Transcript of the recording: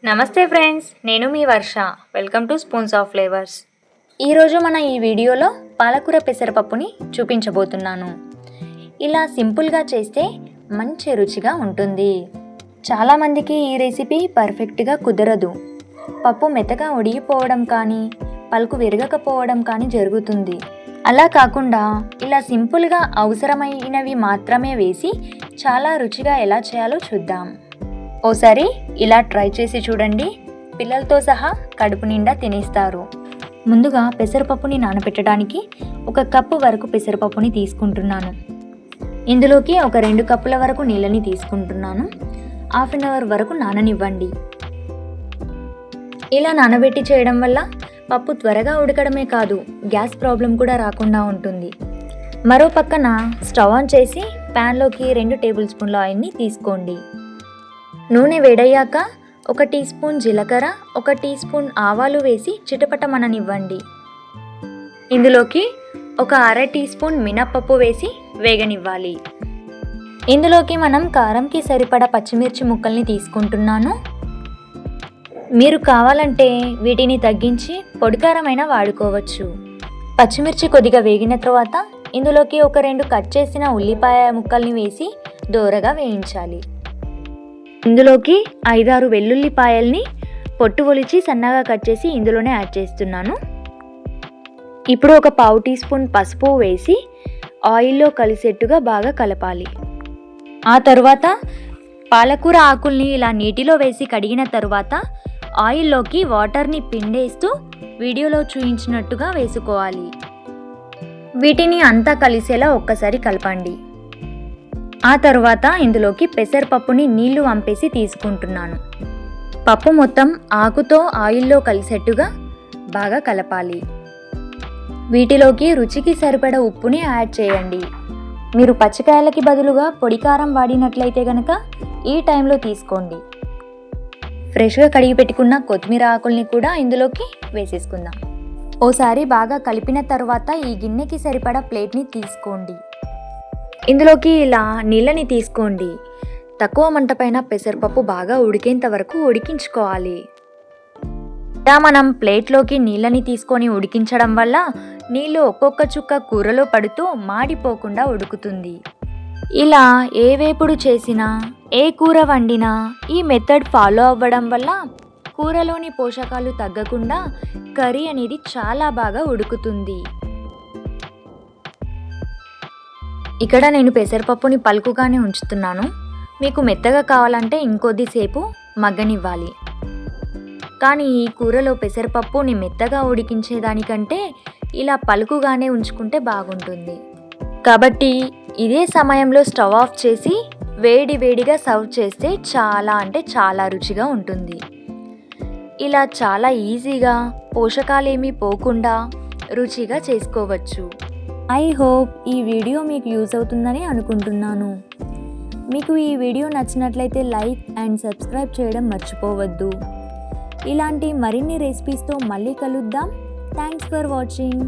నమస్తే ఫ్రెండ్స్, నేను మీ Varsha. Welcome to Spoons of Flavours. ఈరోజు మన ఈ వీడియోలో పాలకూర పెసరపప్పుని చూపించబోతున్నాను. ఇలా సింపుల్గా చేస్తే మంచి రుచిగా ఉంటుంది. చాలామందికి ఈ రెసిపీ పర్ఫెక్ట్గా కుదరదు. పప్పు మెత్తగా ఉడిగిపోవడం కానీ పలుకు విరగకపోవడం కానీ జరుగుతుంది. అలా కాకుండా ఇలా సింపుల్గా అవసరమైనవి మాత్రమే వేసి చాలా రుచిగా ఎలా చేయాలో చూద్దాం. ఓసారి ఇలా ట్రై చేసి చూడండి, పిల్లలతో సహా కడుపు నిండా తినేస్తారు. ముందుగా పెసరపప్పుని నానబెట్టడానికి 1 కప్పు వరకు పెసరపప్పుని తీసుకుంటున్నాను. ఇందులోకి ఒక 2 కప్పుల వరకు నీళ్ళని తీసుకుంటున్నాను. హాఫ్ అన్ అవర్ వరకు నాననివ్వండి. ఇలా నానబెట్టి చేయడం వల్ల పప్పు త్వరగా ఉడకడమే కాదు, గ్యాస్ ప్రాబ్లం కూడా రాకుండా ఉంటుంది. మరో పక్కన స్టవ్ ఆన్ చేసి ప్యాన్లోకి 2 టేబుల్ స్పూన్ల ఆయిల్ని తీసుకోండి. నూనె వేడయ్యాక 1 టీ స్పూన్ జీలకర్ర, 1 టీ స్పూన్ ఆవాలు వేసి చిటపటమననివ్వండి. ఇందులోకి ఒక అర టీ స్పూన్ మినప్పప్పు వేసి వేగనివ్వాలి. ఇందులోకి మనం కారంకి సరిపడా పచ్చిమిర్చి ముక్కల్ని తీసుకుంటున్నాను. మీరు కావాలంటే వీటిని తగ్గించి పొడికారమైనా వాడుకోవచ్చు. పచ్చిమిర్చి కొద్దిగా వేగిన తర్వాత ఇందులోకి ఒక 2 కట్ చేసిన ఉల్లిపాయ ముక్కల్ని వేసి దోరగా వేయించాలి. ఇందులోకి 5-6 వెల్లుల్లిపాయల్ని పొట్టు ఒలిచి సన్నగా కట్ చేసి ఇందులోనే యాడ్ చేస్తున్నాను. ఇప్పుడు ఒక పావు టీ స్పూన్ పసుపు వేసి ఆయిల్లో కలిసేట్టుగా బాగా కలపాలి. ఆ తర్వాత పాలకూర ఆకుల్ని ఇలా నీటిలో వేసి కడిగిన తర్వాత ఆయిల్లోకి వాటర్ని పిండేస్తూ వీడియోలో చూపించినట్టుగా వేసుకోవాలి. వీటిని అంతా కలిసేలా ఒక్కసారి కలపండి. ఆ తర్వాత ఇందులోకి పెసరపప్పుని నీళ్లు వంపేసి తీసుకుంటున్నాను. పప్పు మొత్తం ఆకుతో ఆయిల్లో కలిసేట్టుగా బాగా కలపాలి. వీటిలోకి రుచికి సరిపడ ఉప్పుని యాడ్ చేయండి. మీరు పచ్చికాయలకి బదులుగా పొడి కారం వాడినట్లయితే కనుక ఈ టైంలో తీసుకోండి. ఫ్రెష్గా కడిగి పెట్టుకున్న కొత్తిమీర ఆకుల్ని కూడా ఇందులోకి వేసేసుకుందాం. ఓసారి బాగా కలిపిన తర్వాత ఈ గిన్నెకి సరిపడా ప్లేట్ని తీసుకోండి. ఇందులోకి ఇలా నీళ్ళని తీసుకోండి. తక్కువ మంట పైన పెసరపప్పు బాగా ఉడికేంత వరకు ఉడికించుకోవాలి. ఇలా మనం ప్లేట్లోకి నీళ్ళని తీసుకొని ఉడికించడం వల్ల నీళ్ళు ఒక్కొక్క చుక్క కూరలో పడుతూ మాడిపోకుండా ఉడుకుతుంది. ఇలా ఏ వేపుడు చేసినా ఏ కూర వండినా ఈ మెథడ్ ఫాలో అవ్వడం వల్ల కూరలోని పోషకాలు తగ్గకుండా కర్రీ అనేది చాలా బాగా ఉడుకుతుంది. ఇక్కడ నేను పెసరపప్పుని పలుకుగానే ఉంచుతున్నాను. మీకు మెత్తగా కావాలంటే ఇంకొద్దిసేపు మగ్గనివ్వాలి. కానీ ఈ కూరలో పెసరపప్పుని మెత్తగా ఉడికించేదానికంటే ఇలా పలుకుగానే ఉంచుకుంటే బాగుంటుంది. కాబట్టి ఇదే సమయంలో స్టవ్ ఆఫ్ చేసి వేడివేడిగా సర్వ్ చేస్తే చాలా అంటే చాలా రుచిగా ఉంటుంది. ఇలా చాలా ఈజీగా పోషకాలేమీ పోకుండా రుచిగా చేసుకోవచ్చు. ఐ హోప్ ఈ వీడియో మీకు యూజ్ అవుతుందని అనుకుంటున్నాను. మీకు ఈ వీడియో నచ్చినట్లయితే లైక్ అండ్ సబ్స్క్రైబ్ చేయడం మర్చిపోవద్దు. ఇలాంటి మరిన్ని రెసిపీస్తో మళ్ళీ కలుద్దాం. Thanks for watching.